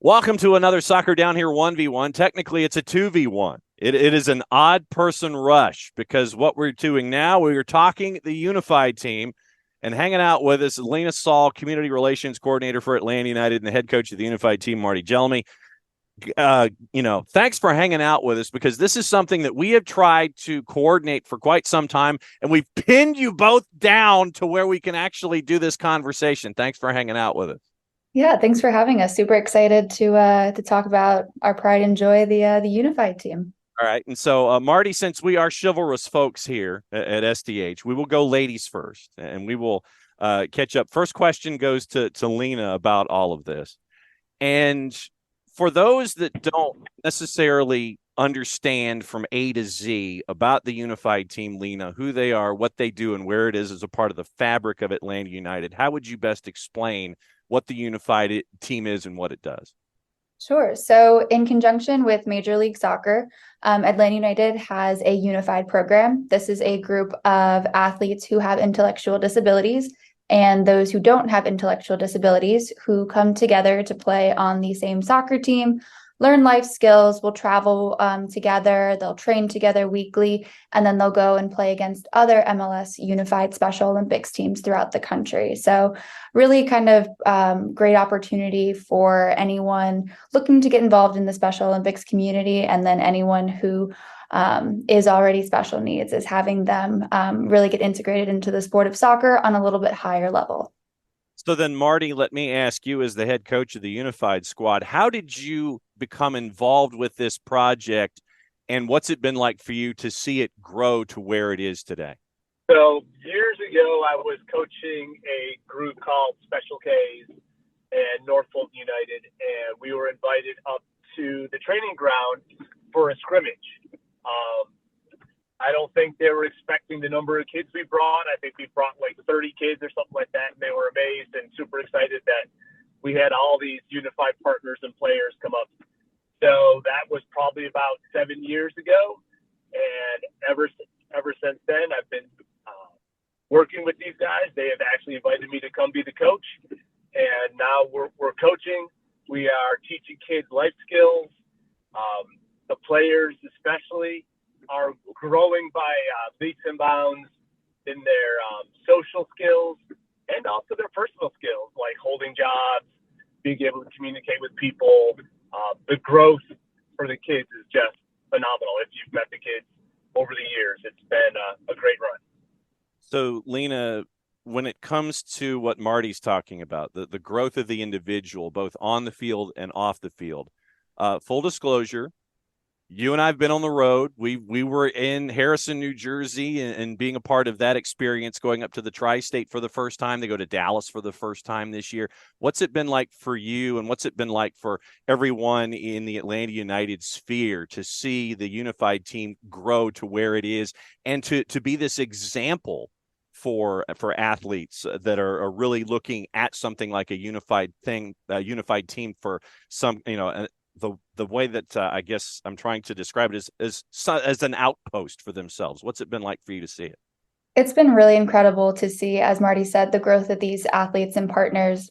Welcome to another Soccer Down Here 1v1. Technically, it's a 2v1. It is an odd person rush because what we're doing now, we are talking the unified team, and hanging out with us, Lina, Saul, Community Relations Coordinator for Atlanta United and the head coach of the unified team, Marty Jelleme. Thanks for hanging out with us because this is something that we have tried to coordinate for quite some time, and we've pinned you both down to where we can actually do this conversation. Thanks for hanging out with us. Yeah, thanks for having us. Super excited to talk about our pride and joy, the unified team. All right. And so, Marty, since we are chivalrous folks here at SDH, we will go ladies first and we will catch up. First question goes to Lina about all of this. And for those that don't necessarily understand from A to Z about the unified team, Lina, who they are, what they do, and where it is as a part of the fabric of Atlanta United, how would you best explain what the unified team is and what it does? Sure. So in conjunction with Major League Soccer, Atlanta United has a unified program. This is a group of athletes who have intellectual disabilities and those who don't have intellectual disabilities who come together to play on the same soccer team, learn life skills, will travel together, they'll train together weekly, and then they'll go and play against other MLS Unified Special Olympics teams throughout the country. So really kind of great opportunity for anyone looking to get involved in the Special Olympics community, and then anyone who is already special needs is having them really get integrated into the sport of soccer on a little bit higher level. So then, Marty, let me ask you, as the head coach of the unified squad, how did you become involved with this project, and what's it been like for you to see it grow to where it is today? So years ago, I was coaching a group called Special K's and Norfolk United, and we were invited up to the training ground for a scrimmage. I don't think they were expecting the number of kids we brought. I think we brought like 30 kids or something like that, and they were amazed and super excited that we had all these unified partners and players come up. So that was probably about 7 years ago, and ever since then, I've been working with these guys. They have actually invited me to come be the coach, and now we're coaching. We are teaching kids life skills. The players especially are growing by leaps and bounds in their social skills and also their personal skills, like holding jobs, being able to communicate with people. The growth for the kids is just phenomenal. If you've met the kids over the years, it's been a great run. So, Lina, when it comes to what Marty's talking about, the growth of the individual, both on the field and off the field, full disclosure, you and I have been on the road. We were in Harrison, New Jersey, and being a part of that experience, going up to the Tri-State for the first time. They go to Dallas for the first time this year. What's it been like for you, and what's it been like for everyone in the Atlanta United sphere to see the unified team grow to where it is, and to be this example for athletes that are really looking at something like a unified thing, a unified team for some, the way that I guess I'm trying to describe it is as an outpost for themselves. What's it been like for you to see it? It's been really incredible to see, as Marty said, the growth of these athletes and partners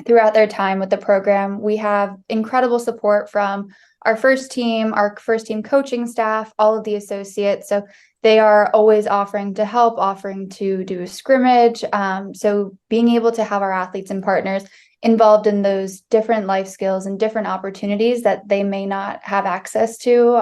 throughout their time with the program. We have incredible support from our first team coaching staff, all of the associates. So they are always offering to help, offering to do a scrimmage. So being able to have our athletes and partners involved in those different life skills and different opportunities that they may not have access to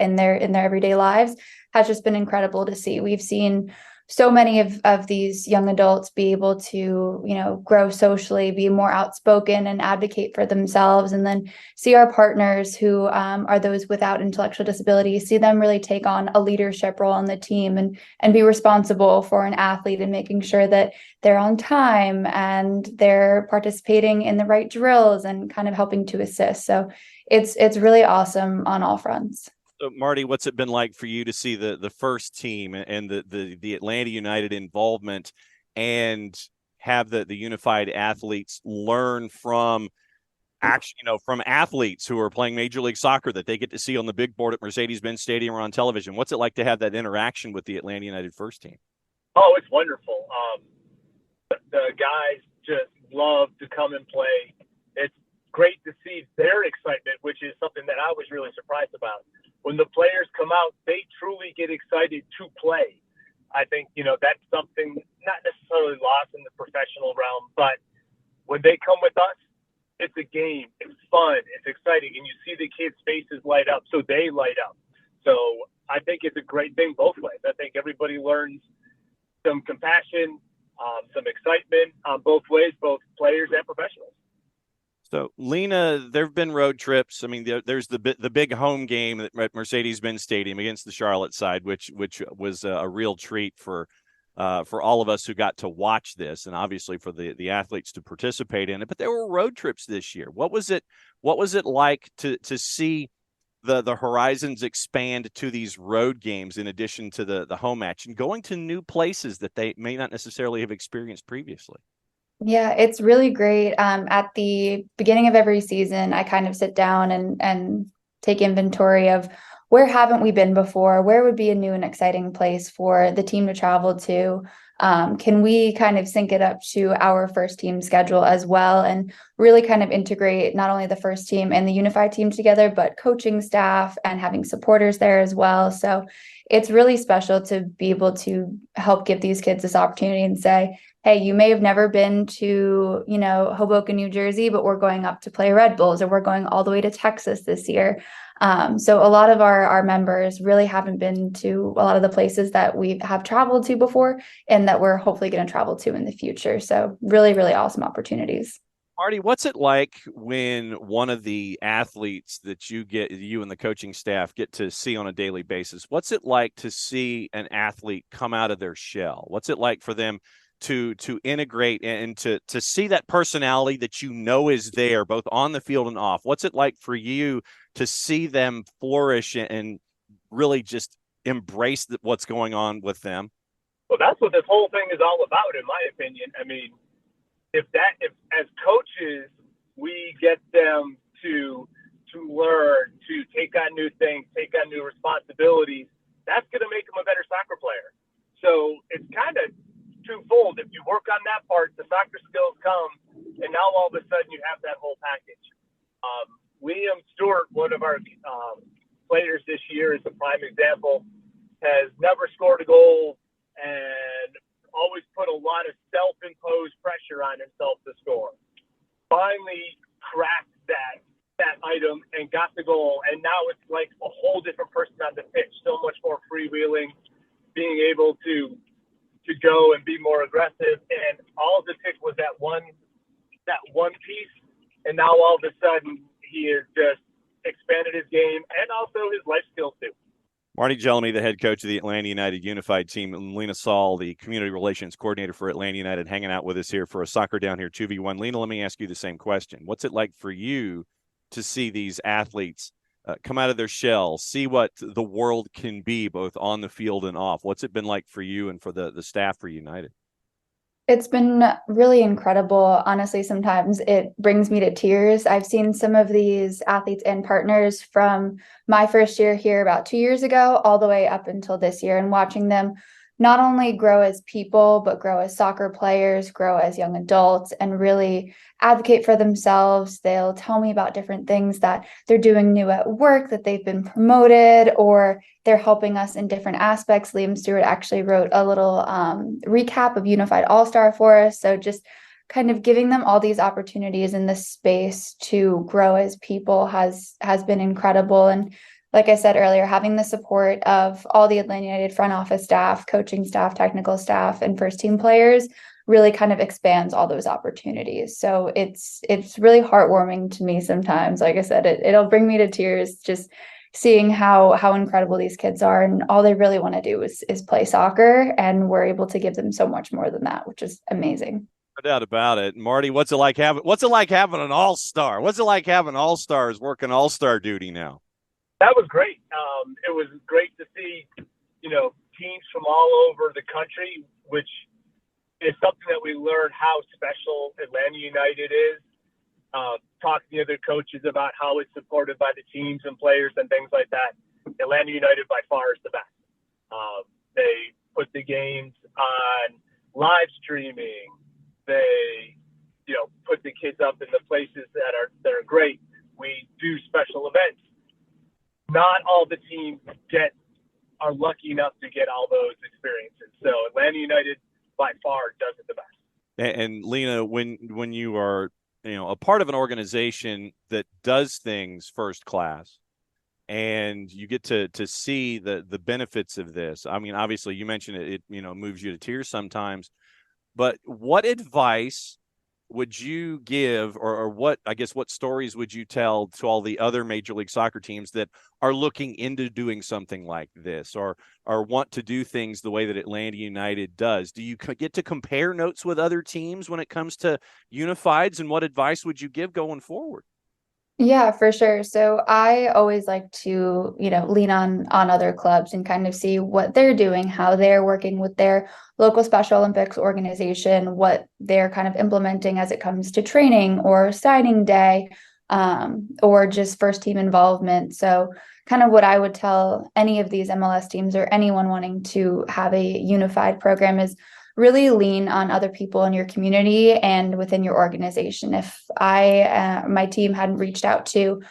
in their everyday lives has just been incredible to see. We've seen so many of these young adults be able to, grow socially, be more outspoken and advocate for themselves, and then see our partners who are those without intellectual disabilities, see them really take on a leadership role on the team and be responsible for an athlete and making sure that they're on time and they're participating in the right drills and kind of helping to assist. So it's really awesome on all fronts. So, Marty, what's it been like for you to see the first team and the Atlanta United involvement, and have the unified athletes learn from from athletes who are playing Major League Soccer that they get to see on the big board at Mercedes-Benz Stadium or on television? What's it like to have that interaction with the Atlanta United first team? Oh, it's wonderful. The guys just love to come and play. It's great to see their excitement, which is something that I was really surprised about. When the players come out, they truly get excited to play. I think, that's something not necessarily lost in the professional realm, but when they come with us, it's a game, it's fun, it's exciting, and you see the kids' faces light up, so they light up. So I think it's a great thing both ways. I think everybody learns some compassion, some excitement on both ways, both players and professionals. So, Lina, there have been road trips. I mean, there's the big home game at Mercedes-Benz Stadium against the Charlotte side, which was a real treat for all of us who got to watch this, and obviously for the athletes to participate in it. But there were road trips this year. What was it like to see the horizons expand to these road games in addition to the home match, and going to new places that they may not necessarily have experienced previously? Yeah, it's really great. At the beginning of every season, I kind of sit down and take inventory of where haven't we been before? Where would be a new and exciting place for the team to travel to? Can we kind of sync it up to our first team schedule as well, and really kind of integrate not only the first team and the unified team together, but coaching staff and having supporters there as well. So it's really special to be able to help give these kids this opportunity and say, hey, you may have never been to, Hoboken, New Jersey, but we're going up to play Red Bulls, or we're going all the way to Texas this year. So a lot of our members really haven't been to a lot of the places that we have traveled to before, and that we're hopefully going to travel to in the future. So really, really awesome opportunities. Marty, what's it like when one of the athletes that you and the coaching staff get to see on a daily basis? What's it like to see an athlete come out of their shell? What's it like for them to integrate and to see that personality that is there both on the field and off? What's it like for you to see them flourish and really just embrace what's going on with them? Well, that's what this whole thing is all about, in my opinion. I mean, if as coaches we get them to learn, to take on new things, take on new responsibilities, that's going to make them a better soccer player. So it's kind of twofold. If you work on that part, the soccer skills come, and now all of a sudden you have that whole package. Liam Stewart, one of our players this year, is a prime example. Has never scored a goal and always put a lot of self-imposed pressure on himself to score. Finally cracked that item and got the goal, and now it's like a whole different person on the pitch, so much more freewheeling, being able to go and be more aggressive. And all it took was that one piece, and now all of a sudden he has just expanded his game and also his life skills too. Marty Jelleme, the head coach of the Atlanta United Unified Team, and Lina Saul, the community relations coordinator for Atlanta United, hanging out with us here for a Soccer Down Here 2v1. Lina, let me ask you the same question. What's it like for you to see these athletes come out of their shell, see what the world can be both on the field and off? What's it been like for you and for the staff for United? It's been really incredible. Honestly, sometimes it brings me to tears. I've seen some of these athletes and partners from my first year here about 2 years ago, all the way up until this year, and watching them not only grow as people, but grow as soccer players, grow as young adults, and really advocate for themselves. They'll tell me about different things that they're doing new at work, that they've been promoted, or they're helping us in different aspects. Liam Stewart actually wrote a little recap of Unified All-Star for us. So just kind of giving them all these opportunities in this space to grow as people has been incredible. And like I said earlier, having the support of all the Atlanta United front office staff, coaching staff, technical staff, and first team players really kind of expands all those opportunities. So it's really heartwarming to me sometimes. Like I said, it'll bring me to tears just seeing how incredible these kids are, and all they really want to do is play soccer, and we're able to give them so much more than that, which is amazing. No doubt about it. Marty, what's it like having an all-star? What's it like having all-stars working all-star duty now? That was great. It was great to see, teams from all over the country, which is something that we learned how special Atlanta United is. Talking to other coaches about how it's supported by the teams and players and things like that. Atlanta United by far is the best. They put the games on live streaming. They put the kids up in the places that are great. We do special events. Not all the teams are lucky enough to get all those experiences. So Atlanta United by far does it the best. And Lina, when you are a part of an organization that does things first class, and you get to see the benefits of this. I mean, obviously, you mentioned it moves you to tears sometimes. But what advice would you give, or what stories would you tell to all the other Major League Soccer teams that are looking into doing something like this, or want to do things the way that Atlanta United does? Do you get to compare notes with other teams when it comes to unifieds, and what advice would you give going forward? Yeah, for sure. So I always like to, lean on other clubs and kind of see what they're doing, how they're working with their local Special Olympics organization, what they're kind of implementing as it comes to training or signing day, or just first team involvement. So kind of what I would tell any of these MLS teams or anyone wanting to have a unified program is really lean on other people in your community and within your organization. If my team hadn't reached out to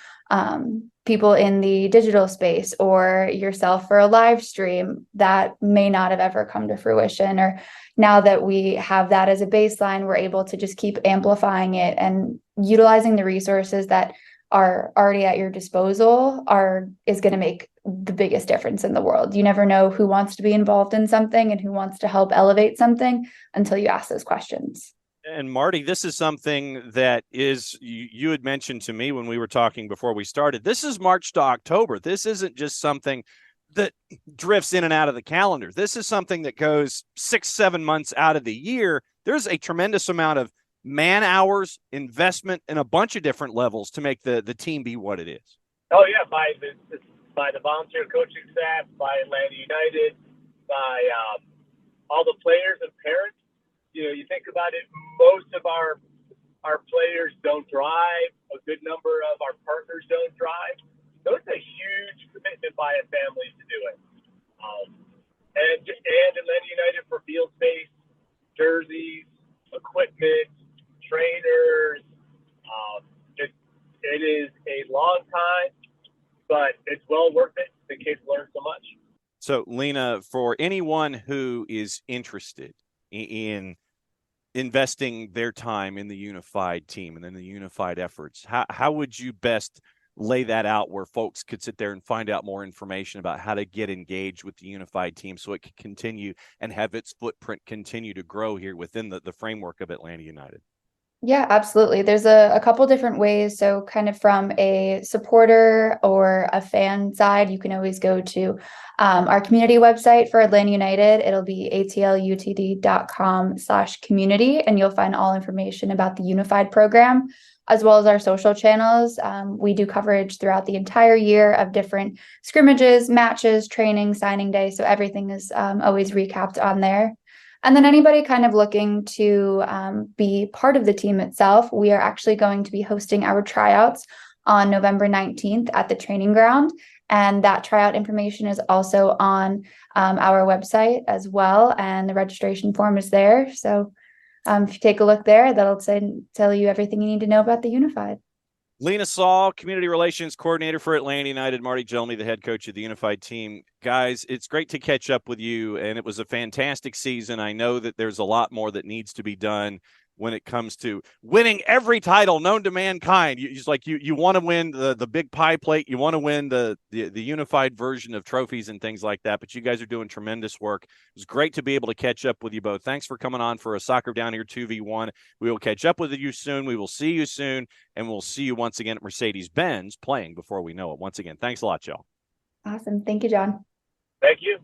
people in the digital space or yourself for a live stream, that may not have ever come to fruition. Or now that we have that as a baseline, we're able to just keep amplifying it and utilizing the resources that are already at your disposal is going to make the biggest difference in the world. You never know who wants to be involved in something and who wants to help elevate something until you ask those questions. And Marty, this is something that you had mentioned to me when we were talking before we started. This is March to October. This isn't just something that drifts in and out of the calendar. This is something that goes 6-7 months out of the year. There's a tremendous amount of man hours, investment, in a bunch of different levels to make the team be what it is. Oh yeah, by the volunteer coaching staff, by Atlanta United, by all the players and parents. You think about it, most of our players don't drive. A good number of our partners don't drive. So it's a huge commitment by a family to do it. And Atlanta United for field space, jerseys, equipment, trainers. It is a long time, but it's well worth it. The kids learn so much. So, Lina, for anyone who is interested in investing their time in the unified team and in the unified efforts, how would you best lay that out where folks could sit there and find out more information about how to get engaged with the unified team so it can continue and have its footprint continue to grow here within the framework of Atlanta United? Yeah, absolutely. There's a couple different ways. So kind of from a supporter or a fan side, you can always go to our community website for Atlanta United. It'll be atlutd.com/community, and you'll find all information about the unified program, as well as our social channels. We do coverage throughout the entire year of different scrimmages, matches, training, signing day. So everything is always recapped on there. And then anybody kind of looking to be part of the team itself, we are actually going to be hosting our tryouts on November 19th at the training ground. And that tryout information is also on our website as well. And the registration form is there. So if you take a look there, that'll tell you everything you need to know about the Unified. Lina, Saul, Community Relations Coordinator for Atlanta United, Marty Jelleme, the head coach of the Unified team. Guys, it's great to catch up with you, and it was a fantastic season. I know that there's a lot more that needs to be done when it comes to winning every title known to mankind. You want to win the big pie plate. You want to win the unified version of trophies and things like that. But you guys are doing tremendous work. It was great to be able to catch up with you both. Thanks for coming on for a Soccer Down Here 2v1. We will catch up with you soon. We will see you soon. And we'll see you once again at Mercedes-Benz playing before we know it. Once again, thanks a lot, y'all. Awesome. Thank you, John. Thank you.